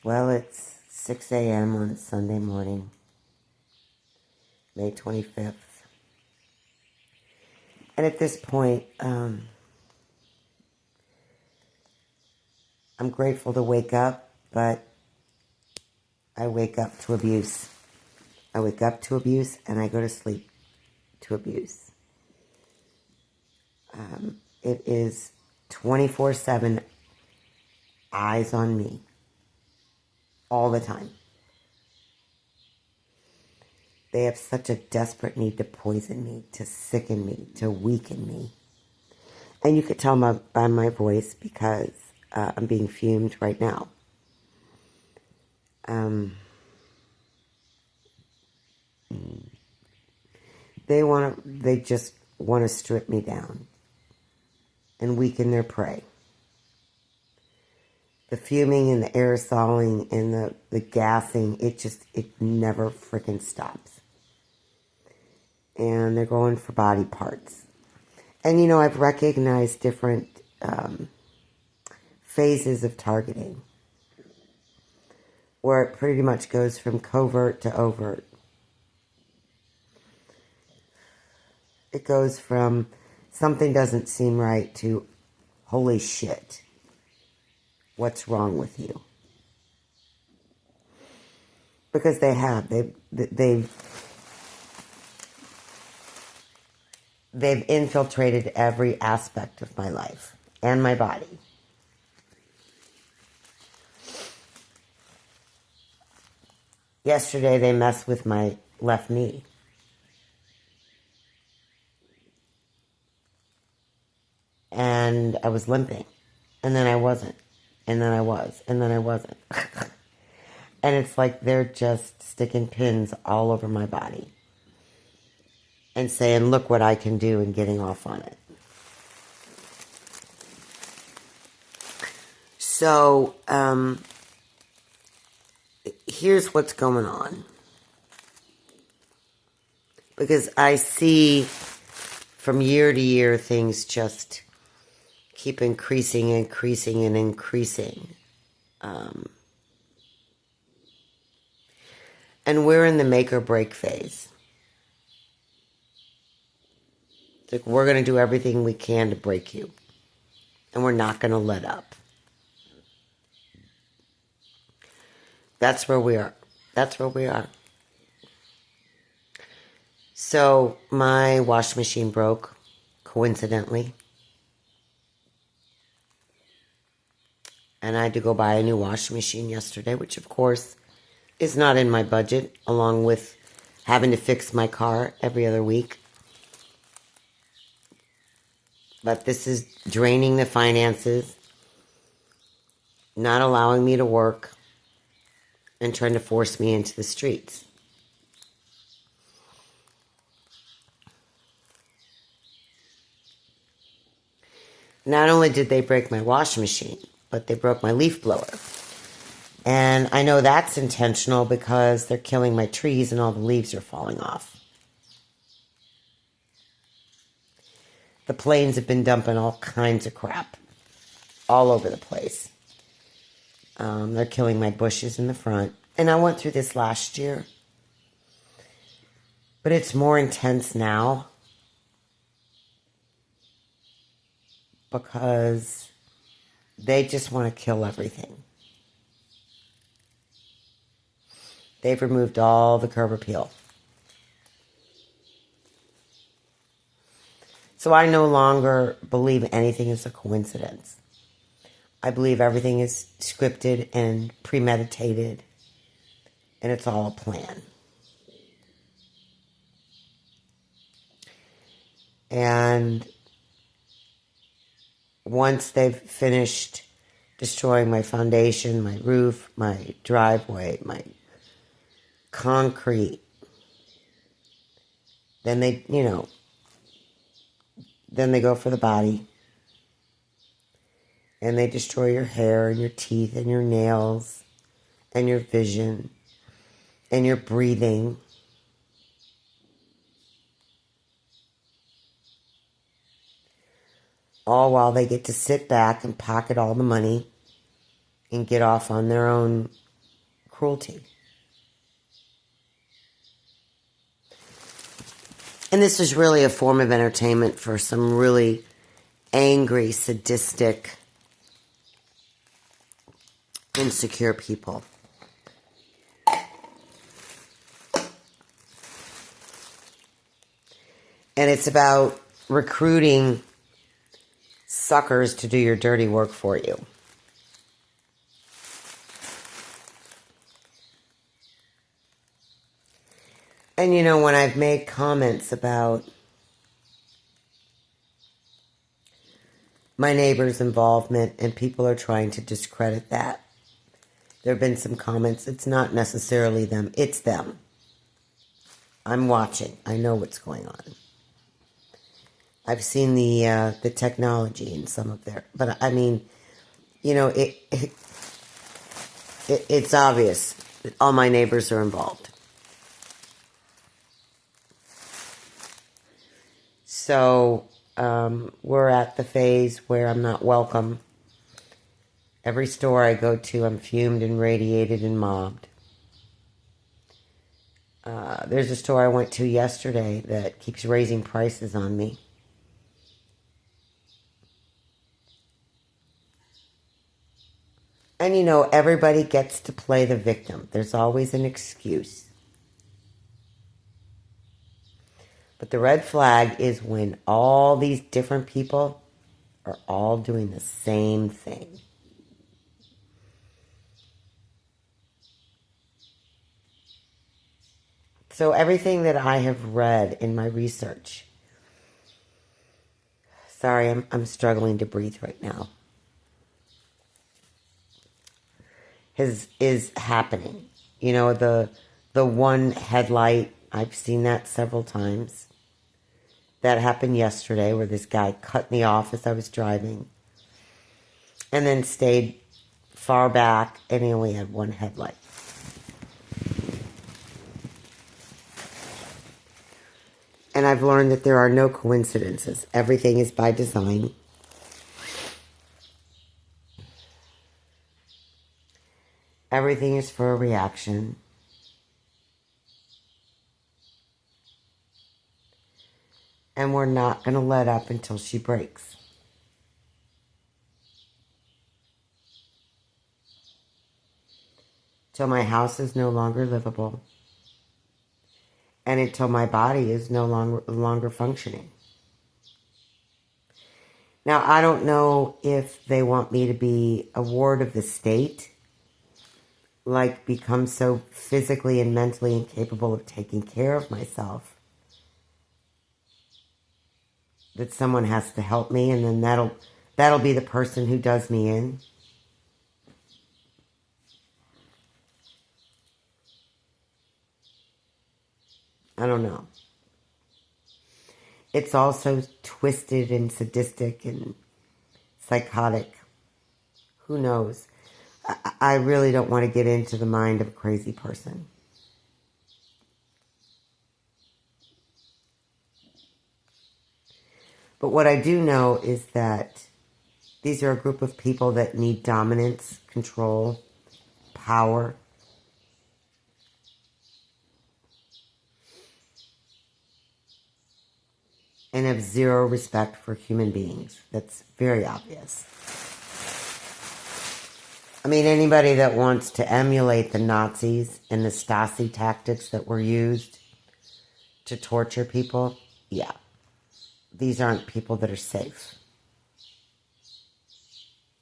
Well, it's 6 a.m. on Sunday morning, May 25th. And at this point, I'm grateful to wake up, but I wake up to abuse. I wake up to abuse, and I go to sleep to abuse. It is 24/7 eyes on me all the time. They have such a desperate need to poison me, to sicken me, to weaken me. And you could tell by my voice because I'm being fumed right now. They just want to strip me down and weaken their prey. The fuming and the aerosoling and the gassing, it never freaking stops. And they're going for body parts. And I've recognized different phases of targeting where it pretty much goes from covert to overt. It goes from something doesn't seem right to holy shit, what's wrong with you? Because they've infiltrated every aspect of my life and my body. Yesterday they messed with my left knee. And I was limping. And then I wasn't. And then I was. And then I wasn't. And it's like they're just sticking pins all over my body. And saying, look what I can do, and getting off on it. So, here's what's going on. Because I see from year to year things just keep increasing and increasing and increasing. And we're in the make or break phase. It's like we're going to do everything we can to break you. And we're not going to let up. That's where we are. That's where we are. So my washing machine broke, coincidentally. And I had to go buy a new washing machine yesterday, which of course is not in my budget, along with having to fix my car every other week. But this is draining the finances, not allowing me to work, and trying to force me into the streets. Not only did they break my washing machine, but they broke my leaf blower. And I know that's intentional because they're killing my trees and all the leaves are falling off. The planes have been dumping all kinds of crap all over the place. They're killing my bushes in the front. And I went through this last year. But it's more intense now. Because they just want to kill everything. They've removed all the curb appeal. So I no longer believe anything is a coincidence. I believe everything is scripted and premeditated. And it's all a plan. And once they've finished destroying my foundation, my roof, my driveway, my concrete, then they go for the body. And they destroy your hair and your teeth and your nails and your vision and your breathing. All while they get to sit back and pocket all the money and get off on their own cruelty. And this is really a form of entertainment for some really angry, sadistic, insecure people. And it's about recruiting suckers to do your dirty work for you. And you know, when I've made comments about my neighbor's involvement and people are trying to discredit that, there have been some comments, it's not necessarily them, it's them. I'm watching. I know what's going on. I've seen the technology in some of their, but I mean, you know, it's obvious that all my neighbors are involved. So we're at the phase where I'm not welcome. Every store I go to, I'm fumed and radiated and mobbed. There's a store I went to yesterday that keeps raising prices on me. And you know, everybody gets to play the victim. There's always an excuse. But the red flag is when all these different people are all doing the same thing. So everything that I have read in my research, sorry, I'm struggling to breathe right now, is happening. You know, the one headlight, I've seen that several times. That happened yesterday where this guy cut me off as I was driving and then stayed far back and he only had one headlight. And I've learned that there are no coincidences. Everything is by design. Everything is for a reaction. And we're not going to let up until she breaks. Till my house is no longer livable. And until my body is no longer functioning. Now, I don't know if they want me to be a ward of the state, like become so physically and mentally incapable of taking care of myself that someone has to help me, and then that'll be the person who does me in. I don't know. It's also twisted and sadistic and psychotic. Who knows? I really don't want to get into the mind of a crazy person. But what I do know is that these are a group of people that need dominance, control, power. And have zero respect for human beings. That's very obvious. I mean, anybody that wants to emulate the Nazis and the Stasi tactics that were used to torture people, yeah. These aren't people that are safe.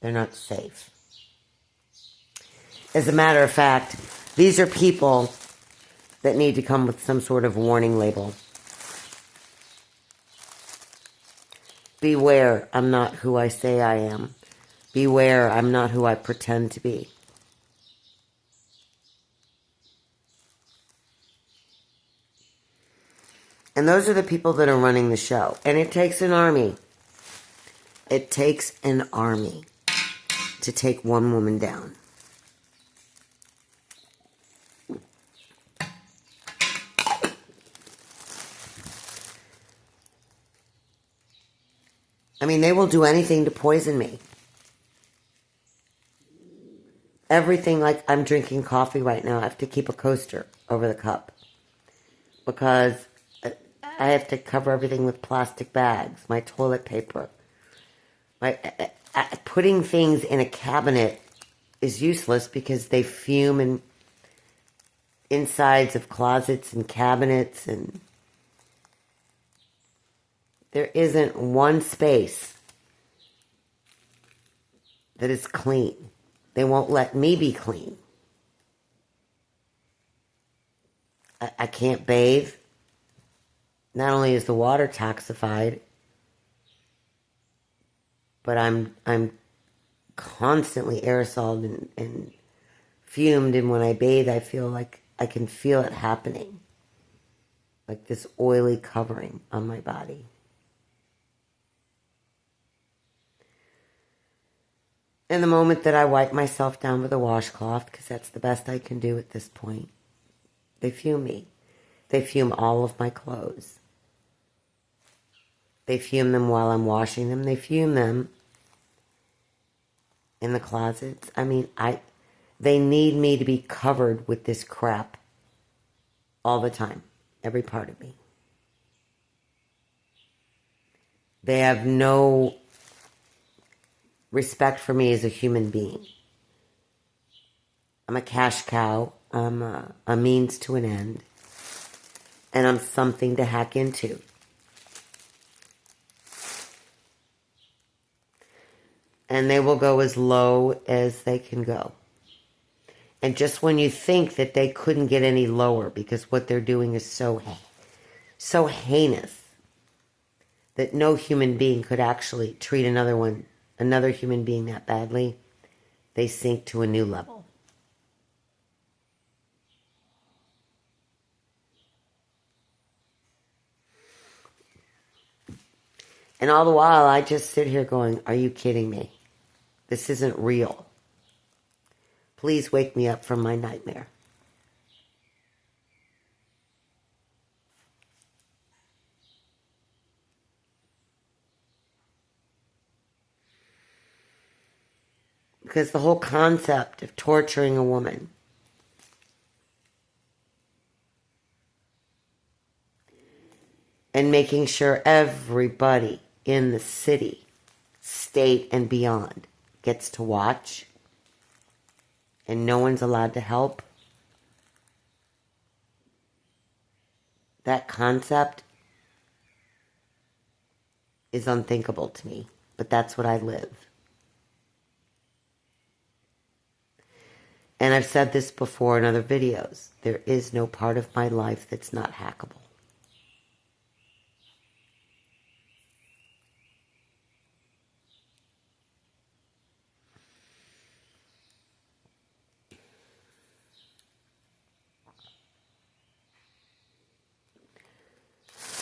They're not safe. As a matter of fact, these are people that need to come with some sort of warning label. Beware, I'm not who I say I am. Beware, I'm not who I pretend to be. And those are the people that are running the show. And it takes an army. It takes an army to take one woman down. I mean, they will do anything to poison me. Everything, like I'm drinking coffee right now, I have to keep a coaster over the cup because I have to cover everything with plastic bags, my toilet paper. Putting things in a cabinet is useless because they fume in insides of closets and cabinets, and there isn't one space that is clean. They won't let me be clean. I can't bathe. Not only is the water toxified, but I'm constantly aerosoled and fumed, and when I bathe I feel like I can feel it happening. Like this oily covering on my body. And the moment that I wipe myself down with a washcloth, because that's the best I can do at this point, they fume me. They fume all of my clothes. They fume them while I'm washing them. They fume them in the closets. I mean, they need me to be covered with this crap all the time. Every part of me. They have no respect for me as a human being. I'm a cash cow. I'm a means to an end. And I'm something to hack into. And they will go as low as they can go. And just when you think that they couldn't get any lower because what they're doing is so heinous that no human being could actually treat another human being that badly, they sink to a new level. And all the while, I just sit here going, are you kidding me? This isn't real. Please wake me up from my nightmare. Because the whole concept of torturing a woman and making sure everybody in the city, state, and beyond gets to watch and no one's allowed to help, that concept is unthinkable to me. But that's what I live. And I've said this before in other videos. There is no part of my life that's not hackable.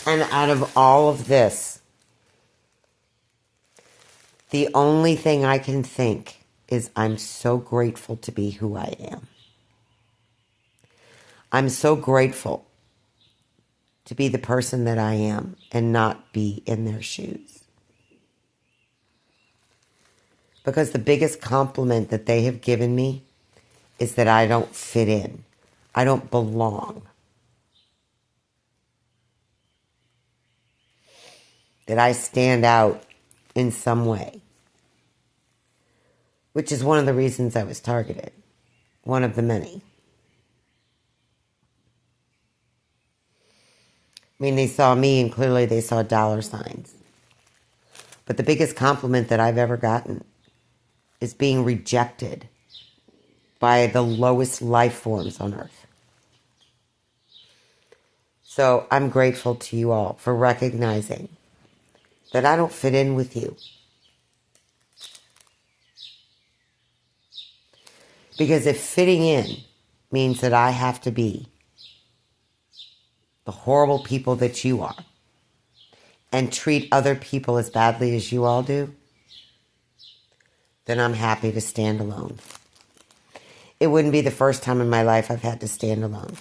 And out of all of this, the only thing I can think is I'm so grateful to be who I am. I'm so grateful to be the person that I am and not be in their shoes. Because the biggest compliment that they have given me is that I don't fit in. I don't belong. That I stand out in some way. Which is one of the reasons I was targeted. One of the many. I mean, they saw me and clearly they saw dollar signs. But the biggest compliment that I've ever gotten is being rejected by the lowest life forms on earth. So I'm grateful to you all for recognizing that I don't fit in with you. Because if fitting in means that I have to be the horrible people that you are and treat other people as badly as you all do, then I'm happy to stand alone. It wouldn't be the first time in my life I've had to stand alone.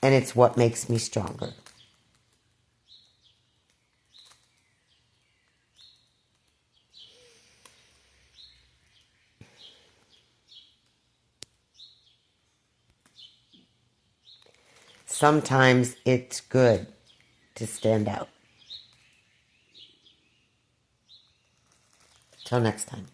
And it's what makes me stronger. sometimes it's good to stand out. Till next time.